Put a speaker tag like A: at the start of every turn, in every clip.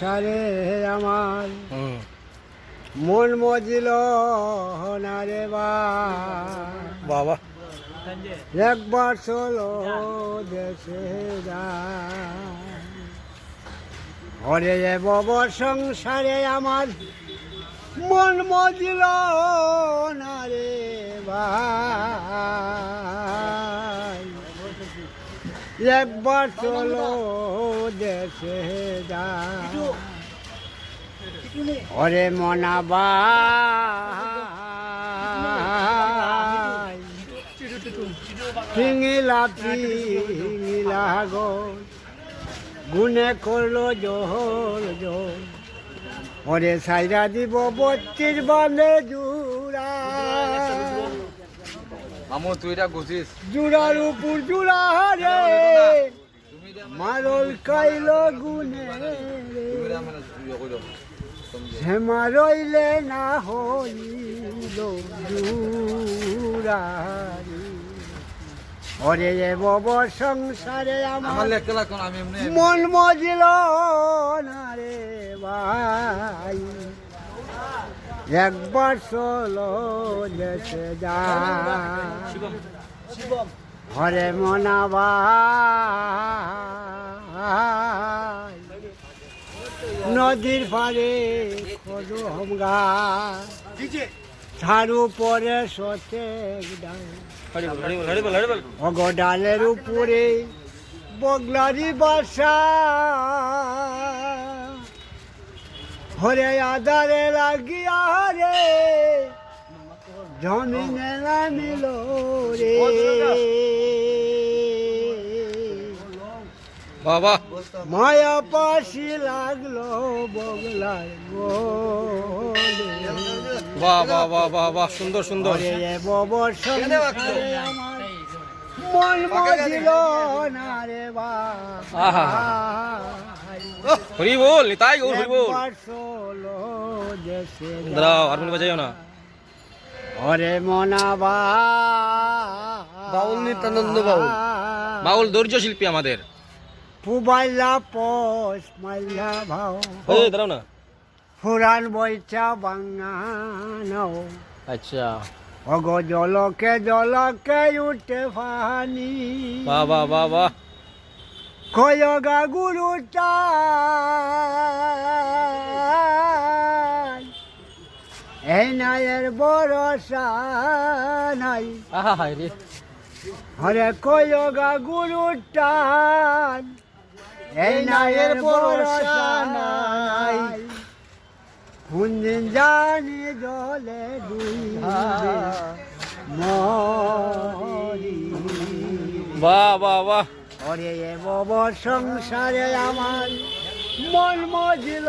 A: সংসারে আমার মন মজিল না রে
B: বাবা
A: একবার চলো দেশে যায় ওরে বব সংসারে আমার মন মজিল না রে একবার চলো দেশে যায় ওরে মনাবা পিঙিলা গো গুনে করলো জোহর জোর ওরে সাইরা দিব 32 বানে জুড়া
B: আমো তুই এটা গুছিস
A: জুড়ার উপর জুড়া রে মারল কাইল গুনে হেমা রইলে না হইল জুড়া ওরে বব সংসারে আমার মন মজিল না রে ভাই একবার চলো দেশে যায় হরে মনাবা নদীর পারে কদম গাছ ঝাড়ু পরে সতে ডালের উপরে বগলারি বাসা হরে আদারে লাগিয়া রে জমিনে নামিল রে
B: বাবা
A: মায়া পাশি লাগলো বগলার
B: বাবা বাবা বাহ সুন্দর সুন্দর
A: বব সংসারে আমার মন মজিল না রে
B: হরি বল নিতাই গৌর হরি বল
A: চলো দেশে
B: দাঁড়াও আর বাজাইও না
A: ওরে মনাবা
B: বাউল নিত্যানন্দ বাউল বাউল ধৈর্য শিল্পী আমাদের
A: পুবাইলা পোষ মাইলা ভাও
B: এই দাঁড়াও না
A: ফুরান বইচা বাঙানো
B: আচ্ছা
A: অগ জলকে উঠে ফানি
B: বাবা বাবা
A: কয়গা গুরুটা এই নায়ের ভরসা নাই
B: আহা হায় রে
A: হরে কয়গা গুরুটা এই নায়ের ভরসা নাই কোনদিন জানি জলে মরি
B: বাহ বাহ বাহ
A: ওরে বব সংসারে আমার মন মজিল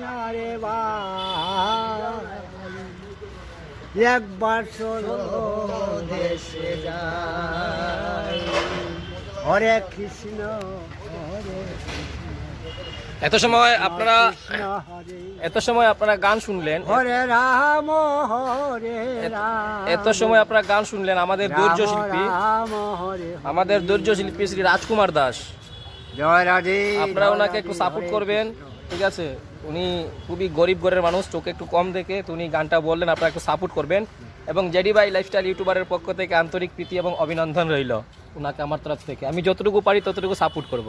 A: না রে একবার চলো দেশে যায় হরে কৃষ্ণ হরে
B: এত সময় আপনারা গান শুনলেন
A: হরে রাম হরে
B: এত সময় আপনারা গান শুনলেন আমাদের ধৈর্য শিল্পী শ্রী রাজকুমার দাস
A: জয় রাধে
B: আপনারা ওনাকে একটু সাপোর্ট করবেন ঠিক আছে উনি খুবই গরিব ঘরের মানুষ চোখে একটু কম দেখে তো উনি গানটা বললেন আপনারা একটু সাপোর্ট করবেন এবং জেডি ভাই লাইফস্টাইল ইউটিউবারের পক্ষ থেকে আন্তরিক প্রীতি এবং অভিনন্দন রইল ওনাকে আমার তরফ থেকে আমি যতটুকু পারি ততটুকু সাপোর্ট করব।